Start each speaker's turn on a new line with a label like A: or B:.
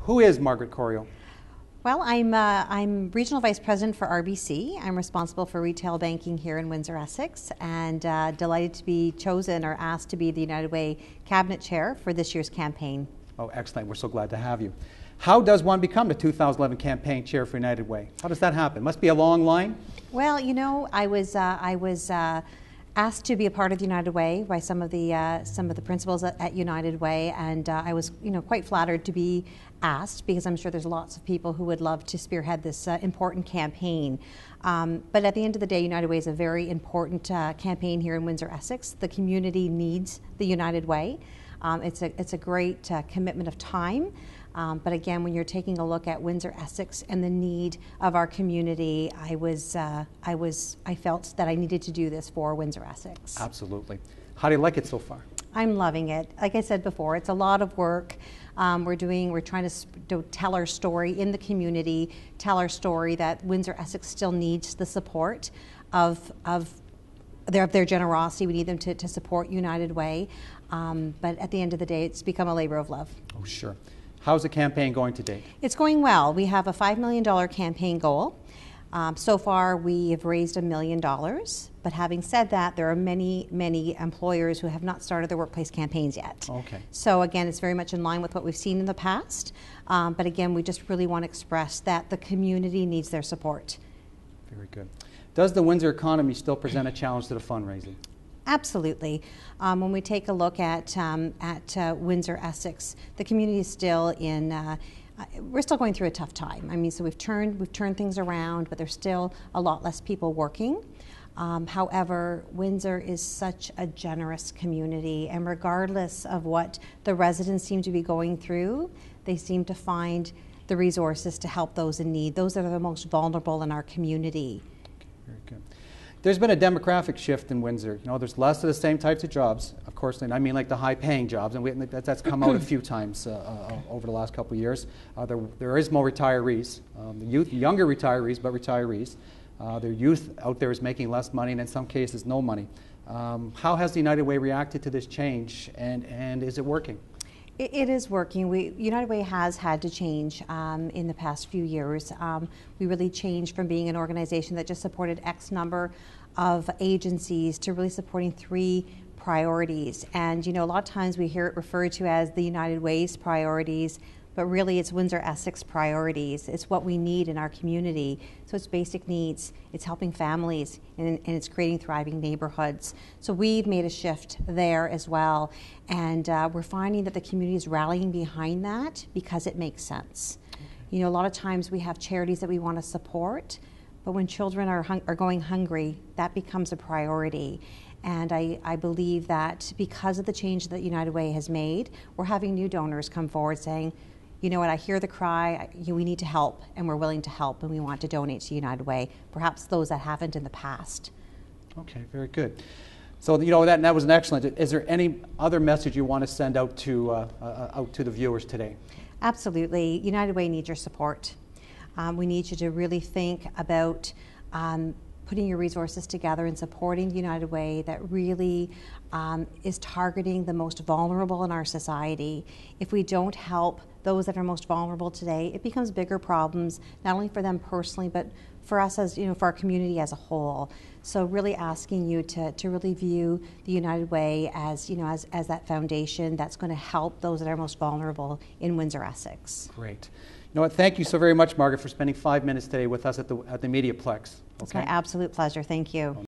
A: Who is Margaret Corio?
B: Well, I'm Regional Vice President for RBC. I'm responsible for retail banking here in Windsor, Essex, and delighted to be chosen or asked to be the United Way Cabinet Chair for this year's campaign.
A: Oh, excellent. We're so glad to have you. How does one become the 2011 campaign chair for United Way? How does that happen? Must be a long line?
B: Well, you know, I was asked to be a part of United Way by some of the principals at United Way, and I was, quite flattered to be asked, because I'm sure there's lots of people who would love to spearhead this important campaign. But at the end of the day, United Way is a very important campaign here in Windsor, Essex. The community needs the United Way. It's a great commitment of time. But again, when you're taking a look at Windsor, Essex, and the need of our community, I felt that I needed to do this for Windsor, Essex.
A: Absolutely. How do you like it so far?
B: I'm loving it. Like I said before, it's a lot of work. We're trying to tell our story in the community, tell our story that Windsor, Essex still needs the support of their generosity. We need them to support United Way. But at the end of the day, it's become a labor of love.
A: Oh, sure. How's the campaign going to date?
B: It's going well. We have a $5 million campaign goal. So far, we have raised $1 million. But having said that, there are many, many employers who have not started their workplace campaigns yet.
A: Okay.
B: So again, it's very much in line with what we've seen in the past. But again, we just really want to express that the community needs their support.
A: Very good. Does the Windsor economy still present a challenge to the fundraising?
B: Absolutely. When we take a look at Windsor, Essex, the community is still we're still going through a tough time. I mean, so we've turned things around, but there's still a lot less people working. However, Windsor is such a generous community, and regardless of what the residents seem to be going through, they seem to find the resources to help those in need, those that are the most vulnerable in our community.
A: Very good. There's been a demographic shift in Windsor. There's less of the same types of jobs, of course, and I mean like the high-paying jobs, and that's come out a few times over the last couple of years. There is more retirees, younger retirees, but retirees. Their youth out there is making less money, and in some cases, no money. How has the United Way reacted to this change, and is it working?
B: It is working. United Way has had to change in the past few years. We really changed from being an organization that just supported X number of agencies to really supporting 3 priorities. And a lot of times we hear it referred to as the United Way's priorities, but really it's Windsor Essex priorities. It's what we need in our community. So it's basic needs, it's helping families, and it's creating thriving neighborhoods. So we've made a shift there as well. And we're finding that the community is rallying behind that because it makes sense. A lot of times we have charities that we want to support, but when children are going hungry, that becomes a priority. And I believe that because of the change that United Way has made, we're having new donors come forward saying, you know what, I hear the cry, we need to help, and we're willing to help, and we want to donate to United Way, perhaps those that haven't in the past.
A: Okay, very good. So, that was an excellent. Is there any other message you want to send out to the viewers today? Absolutely.
B: United Way needs your support. We need you to really think about putting your resources together and supporting the United Way that really is targeting the most vulnerable in our society. If we don't help those that are most vulnerable today, it becomes bigger problems, not only for them personally, but for us as, for our community as a whole. So really asking you to really view the United Way as, as that foundation that's going to help those that are most vulnerable in Windsor, Essex.
A: Great. Thank you so very much, Margaret, for spending 5 minutes today with us at the Mediaplex.
B: It's my absolute pleasure. Thank you.